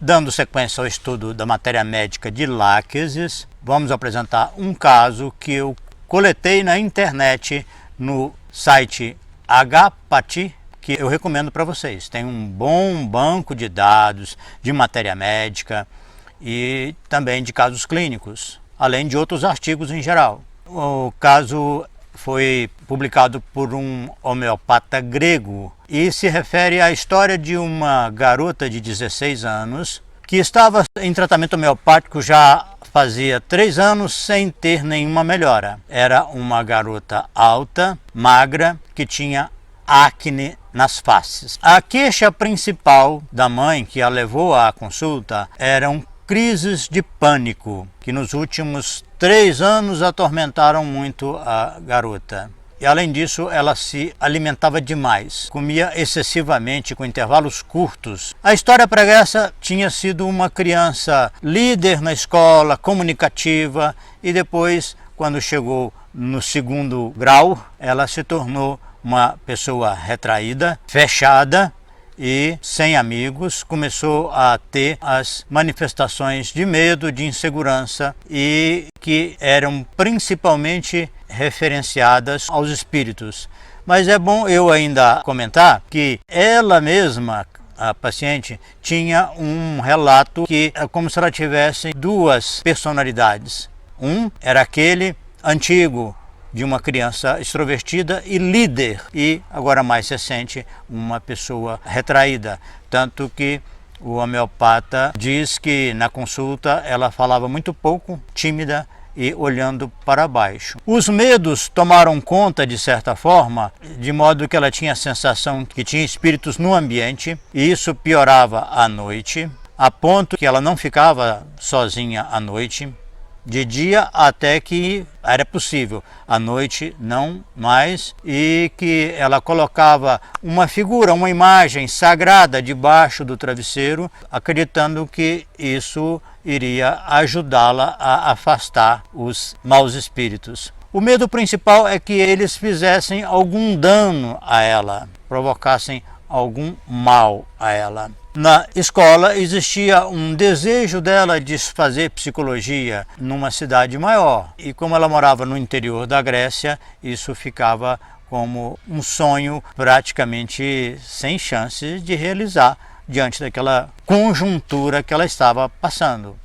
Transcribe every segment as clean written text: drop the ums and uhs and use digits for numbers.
Dando sequência ao estudo da matéria médica de láqueses, vamos apresentar um caso que eu coletei na internet no site HPATI, que eu recomendo para vocês. Tem um bom banco de dados de matéria médica e também de casos clínicos, além de outros artigos em geral. O caso foi publicado por um homeopata grego e se refere à história de uma garota de 16 anos que estava em tratamento homeopático já fazia 3 anos sem ter nenhuma melhora. Era uma garota alta, magra, que tinha acne nas faces. A queixa principal da mãe que a levou à consulta eram crises de pânico, que nos últimos 3 anos atormentaram muito a garota. E além disso, ela se alimentava demais, comia excessivamente com intervalos curtos. A história pregressa tinha sido uma criança líder na escola, comunicativa, e depois, quando chegou no 2º grau, ela se tornou uma pessoa retraída, fechada, e sem amigos, começou a ter as manifestações de medo, de insegurança e que eram principalmente referenciadas aos espíritos. Mas é bom eu ainda comentar que ela mesma, a paciente, tinha um relato que é como se ela tivesse 2 personalidades. Um era aquele antigo, de uma criança extrovertida e líder, e agora mais recente, uma pessoa retraída. Tanto que o homeopata diz que na consulta ela falava muito pouco, tímida e olhando para baixo. Os medos tomaram conta de certa forma, de modo que ela tinha a sensação que tinha espíritos no ambiente, e isso piorava à noite, a ponto que ela não ficava sozinha à noite. De dia até que era possível, à noite não mais, e que ela colocava uma figura, uma imagem sagrada debaixo do travesseiro, acreditando que isso iria ajudá-la a afastar os maus espíritos. O medo principal é que eles fizessem algum dano a ela, provocassem algum mal a ela. Na escola existia um desejo dela de fazer psicologia numa cidade maior, e como ela morava no interior da Grécia, isso ficava como um sonho praticamente sem chance de realizar diante daquela conjuntura que ela estava passando.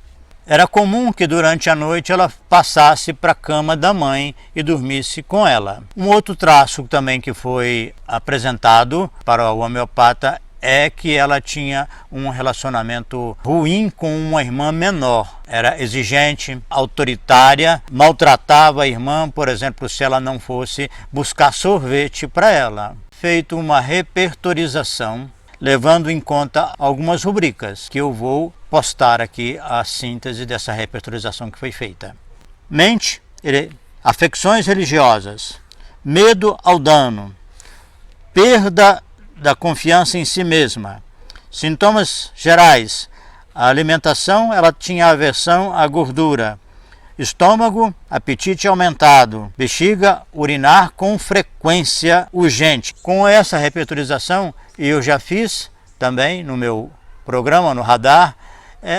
Era comum que durante a noite ela passasse para a cama da mãe e dormisse com ela. Um outro traço também que foi apresentado para o homeopata é que ela tinha um relacionamento ruim com uma irmã menor. Era exigente, autoritária, maltratava a irmã, por exemplo, se ela não fosse buscar sorvete para ela. Feito uma repertorização, levando em conta algumas rubricas, que eu vou postar aqui a síntese dessa repertorização que foi feita. Mente, afecções religiosas, medo ao dano, perda da confiança em si mesma. Sintomas gerais: a alimentação, ela tinha aversão à gordura. Estômago, apetite aumentado. Bexiga, urinar com frequência urgente. Com essa repertorização, eu já fiz também no meu programa, no radar,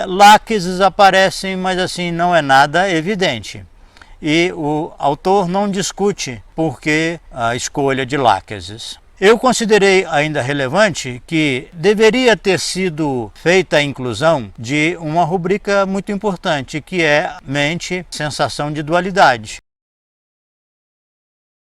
láqueses aparecem, mas assim não é nada evidente. E o autor não discute por que a escolha de láqueses. Eu considerei ainda relevante que deveria ter sido feita a inclusão de uma rubrica muito importante, que é mente, sensação de dualidade.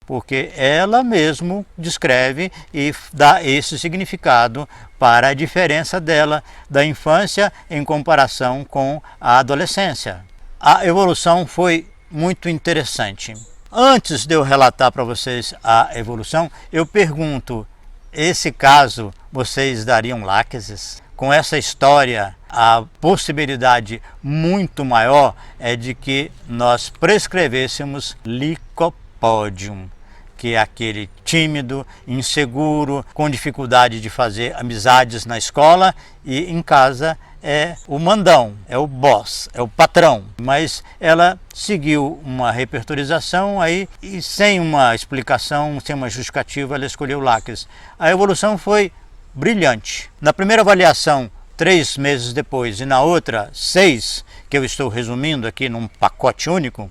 Porque ela mesmo descreve e dá esse significado para a diferença dela da infância em comparação com a adolescência. A evolução foi muito interessante. Antes de eu relatar para vocês a evolução, eu pergunto: esse caso vocês dariam láqueses? Com essa história, a possibilidade muito maior é de que nós prescrevêssemos Licopodium, que é aquele tímido, inseguro, com dificuldade de fazer amizades na escola, e em casa é o mandão, é o boss, é o patrão. Mas ela seguiu uma repertorização aí e sem uma explicação, sem uma justificativa, ela escolheu láqueses. A evolução foi brilhante. Na primeira avaliação 3 meses depois e na outra 6, que eu estou resumindo aqui num pacote único,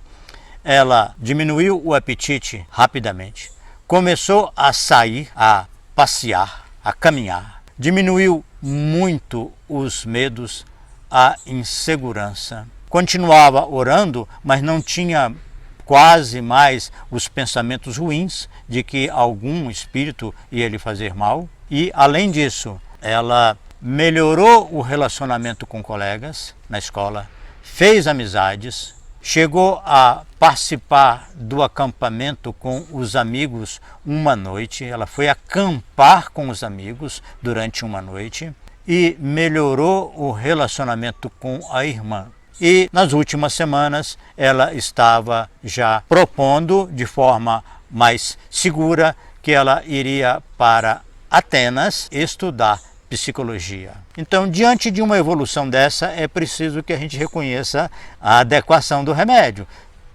ela diminuiu o apetite rapidamente, começou a sair, a passear, a caminhar, diminuiu muito os medos, a insegurança. Continuava orando, mas não tinha quase mais os pensamentos ruins de que algum espírito ia lhe fazer mal. E, além disso, ela melhorou o relacionamento com colegas na escola, fez amizades, chegou a participar do acampamento com os amigos uma noite. Ela foi acampar com os amigos durante uma noite e melhorou o relacionamento com a irmã. E nas últimas semanas ela estava já propondo de forma mais segura que ela iria para Atenas estudar psicologia. Então, diante de uma evolução dessa, é preciso que a gente reconheça a adequação do remédio,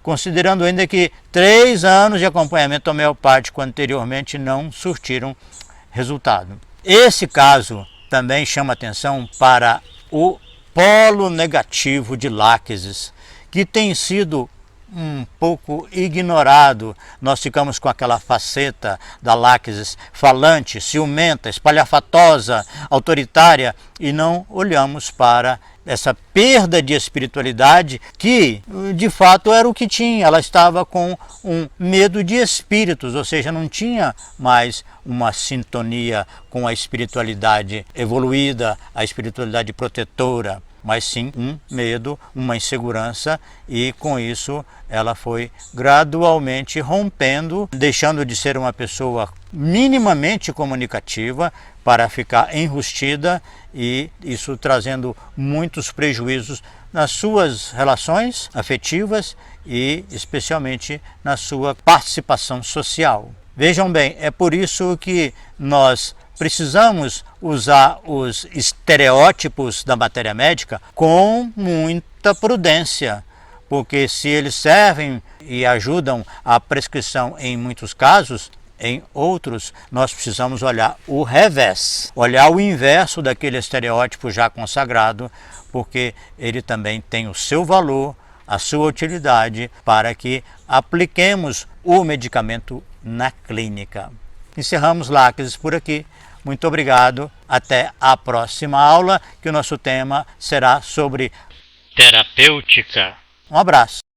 considerando ainda que 3 anos de acompanhamento homeopático anteriormente não surtiram resultado. Esse caso também chama atenção para o polo negativo de Láquesis, que tem sido um pouco ignorado. Nós ficamos com aquela faceta da Láquesis falante, ciumenta, espalhafatosa, autoritária e não olhamos para essa perda de espiritualidade que de fato era o que tinha. Ela estava com um medo de espíritos, ou seja, não tinha mais uma sintonia com a espiritualidade evoluída, a espiritualidade protetora, mas sim um medo, uma insegurança, e com isso ela foi gradualmente rompendo, deixando de ser uma pessoa minimamente comunicativa para ficar enrustida, e isso trazendo muitos prejuízos nas suas relações afetivas e especialmente na sua participação social. Vejam bem, é por isso que nós precisamos usar os estereótipos da matéria médica com muita prudência, porque se eles servem e ajudam a prescrição em muitos casos, em outros nós precisamos olhar o revés, olhar o inverso daquele estereótipo já consagrado, porque ele também tem o seu valor, a sua utilidade para que apliquemos o medicamento na clínica. Encerramos Láquesis por aqui. Muito obrigado. Até a próxima aula, que o nosso tema será sobre terapêutica. Um abraço.